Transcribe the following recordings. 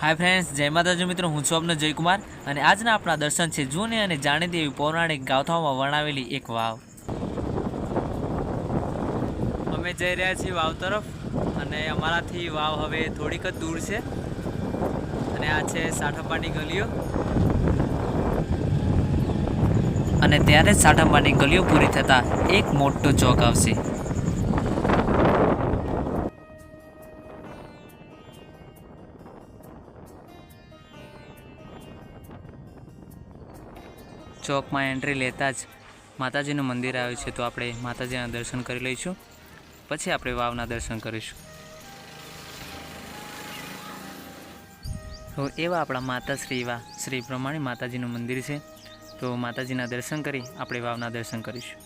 Hi friends, जय माताजी मित्रों, हूँ छुं आपनो जयकुमार અને આજના આપણા દર્શન છે જૂની અને જાણીતી એવી પૌરાણિક ગાથાઓમાં વર્ણવેલી એક વાવ। અમે જઈ રહ્યા છીએ વાવ તરફ અને અમારાથી વાવ હવે થોડીક જ દૂર છે અને આ છે સાઠંબાની ગલીઓ અને ત્યારે જ સાઠંબાની ગલીઓ પૂરી થતાં એક મોટો ચોક આવશે। चौक में एंट्री लेता ज माताजीનું મંદિર આવ્યું છે, તો આપણે માતાજીના દર્શન કરી લઈશું, પછી આપણે વાવના દર્શન કરીશું। તો એવા આપણા માતાશ્રી એવા શ્રી બ્રહ્માણી માતાજીનું મંદિર છે, તો માતાજીના દર્શન કરી આપણે વાવના દર્શન કરીશું।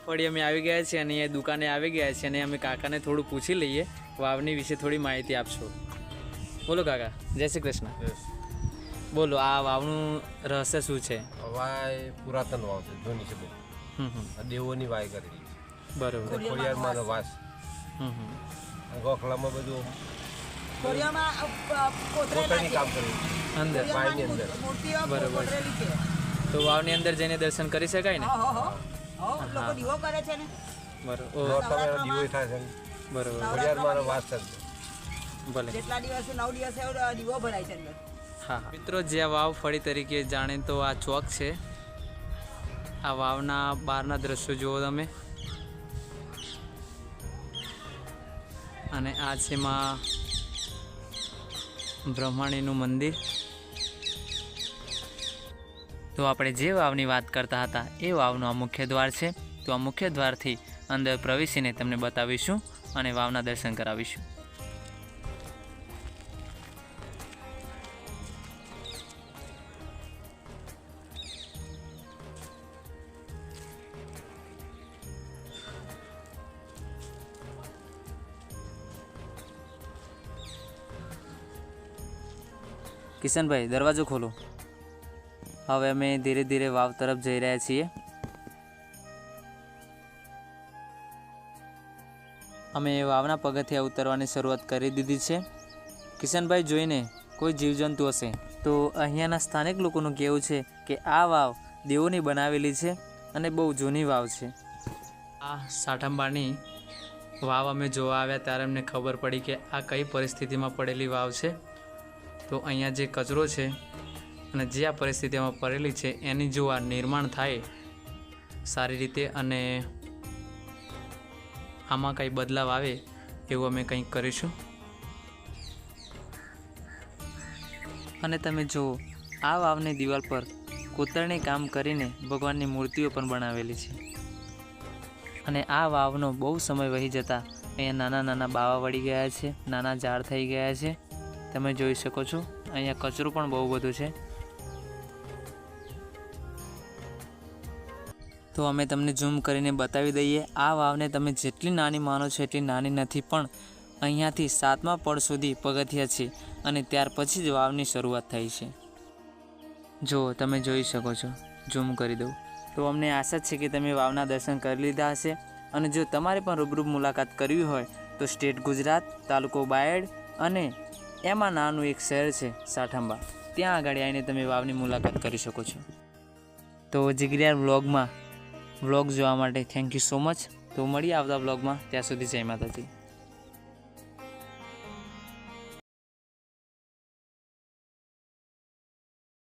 ફળી અમે આવી ગયા છીએ અને એ દુકાને આવી ગયા છીએ અને અમે કાકાને થોડું પૂછી લઈએ, વાવની વિશે થોડી માહિતી આપશો। બોલો કાકા, જય શ્રી કૃષ્ણ। बोलो आ वावनु रहस्य शू छे? वाय पुरातन वाव छे, जूनी छे बहू। देवोनी वाय करेली छे, बरोबर। खोडियारमानो वास। गोखलामां बधुं खोडियारमां कोतरानी काम करे अंदर वायनी अंदर, बरोबर। तो वावनी अंदर जईने दर्शन करी शकाय ने? लोको दीवो करे छे ने, बरोबर। તમારો દીવો થાય છે, बरोबर। खोडियारमानो वास છે, भले જેટલા દિવસ 9 દિવસ દીવો ભરાય છે અંદર। हाँ मित्रों, जे वाव फड़ी तरीके जाने तो आ चौक है। आ वावना बहारना दृश्यो जुओ तमे अने आ छे मां ब्रह्माणीनुं मंदिर। तो आपणे जे वावनी वात करता हता ए वावनुं आ मुख्य द्वार छे। तो आ मुख्य द्वारथी अंदर प्रवेशीने तमने बतावीशुं अने वावना दर्शन करावीशुं। किशन भाई, दरवाजो खोलो। हवे अमे धीरे धीरे वाव तरफ जई रह्या छीए। अमे वावना पगथिया उतरवानी शरूआत करी दीधी छे। किशन भाई, जोईने कोई जीवजंतु हशे तो अहींयाना स्थानिक लोकोनुं कहेवुं छे के आ वाव देवोनी बनावेली छे अने बहु जूनी वाव छे। आ साठंबानी वाव अमे जोवा आव्या त्यारे अमने खबर पड़ी के आ कई परिस्थितिमां पड़ेली वाव छे। तो अहींया जे कचरो छे अने जे आ परिस्थितिमां पड़ेली छे एनी जो आ निर्माण थाय सारी रीते अने आमां कंई बदलाव आवे एवुं अमे कंईक करीशुं। अने तमे जो आ वावनी दीवाल पर कोतरणी काम करीने भगवाननी मूर्तिओ पण बनावेली छे। अने आ वावनो बहु समय वही जता अहींया नाना नाना बावा वળી ગયા છે, નાના ઝાડ થઈ ગયા છે। તમે જોઈ શકો છો અહીંયા કચરો પણ બહુ બધો છે। તો અમે તમને ઝૂમ કરીને બતાવી દઈએ, આ વાવને તમે જેટલી નાની માનો છો એટલી નાની નથી, પણ અહીંયાથી 7મા પડ સુધી પગથિયા છે અને ત્યાર પછી જ વાવની શરૂઆત થઈ છે। જો તમે જોઈ શકો છો, ઝૂમ કરી દઉં તો અમને આશા છે કે તમે વાવના દર્શન કરી લીધા હશે। અને જો તમારે પણ રૂબરૂ મુલાકાત કરવી હોય તો સ્ટેટ ગુજરાત, તાલુકો બાયડ અને એમાં નાનું એક શહેર છે સાઠંબા, ત્યાં આગળ આવીને તમે વાવની મુલાકાત કરી શકો છો। તો જીગરિયા વ્લોગ જોવા માટે થેન્ક યુ સો મચ। તો મળીએ આવતા વ્લોગમાં, ત્યાં સુધી જય માતાજી।